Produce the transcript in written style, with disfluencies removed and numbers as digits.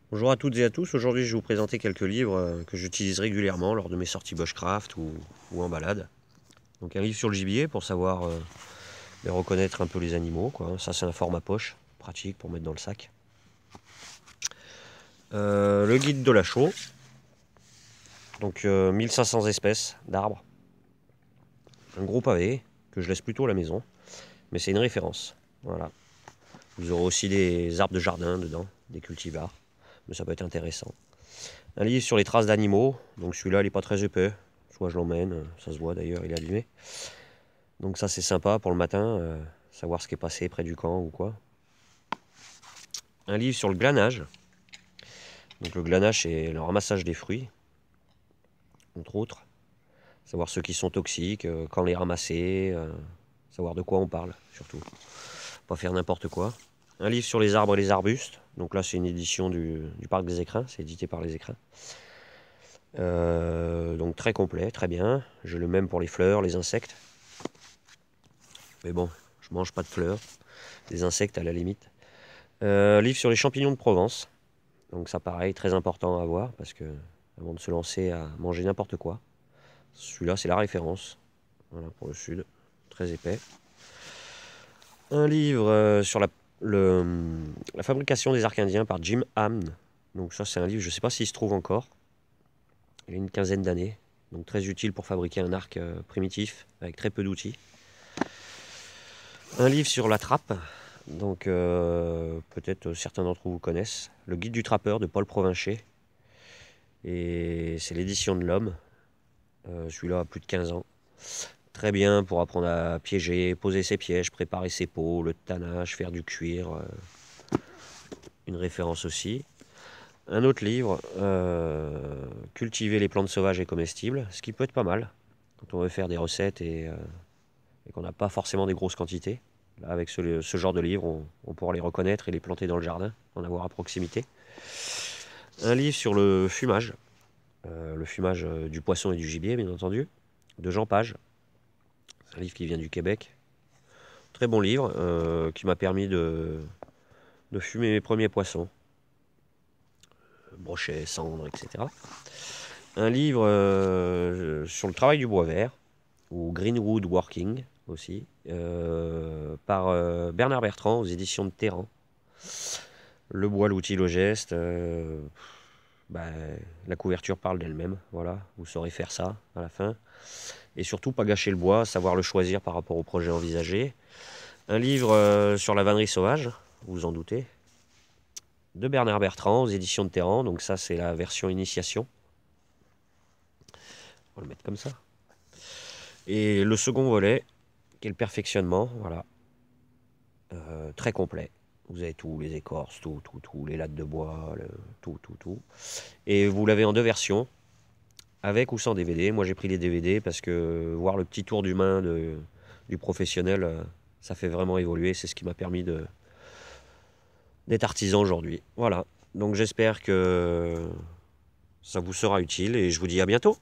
Bonjour à toutes et à tous, aujourd'hui je vais vous présenter quelques livres que j'utilise régulièrement lors de mes sorties bushcraft ou en balade. Donc un livre sur le gibier pour savoir reconnaître un peu les animaux, quoi. Ça c'est un format poche, pratique pour mettre dans le sac. Le guide de la chaux, donc 1500 espèces d'arbres. Un gros pavé que je laisse plutôt à la maison, mais c'est une référence. Voilà. Vous aurez aussi des arbres de jardin dedans, des cultivars, mais ça peut être intéressant. Un livre sur les traces d'animaux, donc celui-là il n'est pas très épais, soit je l'emmène, ça se voit d'ailleurs, il est allumé. Donc ça c'est sympa pour le matin, savoir ce qui est passé près du camp ou quoi. Un livre sur le glanage, donc le glanage c'est le ramassage des fruits, entre autres. Savoir ceux qui sont toxiques, quand les ramasser, savoir de quoi on parle surtout. Pas faire n'importe quoi. Un livre sur les arbres et les arbustes, donc là c'est une édition du Parc des Écrins, c'est édité par les Écrins. Donc très complet, très bien. J'ai le même pour les fleurs, les insectes. Mais bon, je mange pas de fleurs. Des insectes à la limite. Livre sur les champignons de Provence. Donc ça pareil, très important à avoir parce que avant de se lancer à manger n'importe quoi. Celui-là c'est la référence. Voilà pour le sud. Très épais. Un livre sur la fabrication des arcs indiens par Jim Hamn. Donc ça c'est un livre, je ne sais pas s'il se trouve encore. Il a une quinzaine d'années. Donc très utile pour fabriquer un arc primitif avec très peu d'outils. Un livre sur la trappe, donc peut-être certains d'entre vous connaissent. Le guide du trappeur de Paul Provinchet. Et c'est l'édition de l'Homme. Celui-là a plus de 15 ans. Très bien pour apprendre à piéger, poser ses pièges, préparer ses pots, le tannage, faire du cuir. Une référence aussi. Un autre livre, Cultiver les plantes sauvages et comestibles, ce qui peut être pas mal quand on veut faire des recettes et qu'on n'a pas forcément des grosses quantités. Là, avec ce genre de livre, on pourra les reconnaître et les planter dans le jardin, en avoir à proximité. Un livre sur le fumage du poisson et du gibier, bien entendu, de Jean Page. C'est un livre qui vient du Québec. Très bon livre, qui m'a permis de fumer mes premiers poissons. Brochet, cendre, etc. Un livre sur le travail du bois vert, ou Greenwood Working aussi, par Bernard Bertrand aux éditions de Terran. Le bois, l'outil, le geste. La couverture parle d'elle-même, voilà, vous saurez faire ça à la fin. Et surtout pas gâcher le bois, savoir le choisir par rapport au projet envisagé. Un livre sur la vannerie sauvage, vous vous en doutez, de Bernard Bertrand aux éditions de Terran, donc ça c'est la version initiation. On va le mettre comme ça. Et le second volet, qui est le perfectionnement, voilà. Très complet. Vous avez tout, les écorces, tout, les lattes de bois, tout. Et vous l'avez en deux versions, avec ou sans DVD. Moi j'ai pris les DVD parce que voir le petit tour d'humain du professionnel, ça fait vraiment évoluer. C'est ce qui m'a permis d'être artisan aujourd'hui. Voilà. Donc j'espère que ça vous sera utile et je vous dis à bientôt.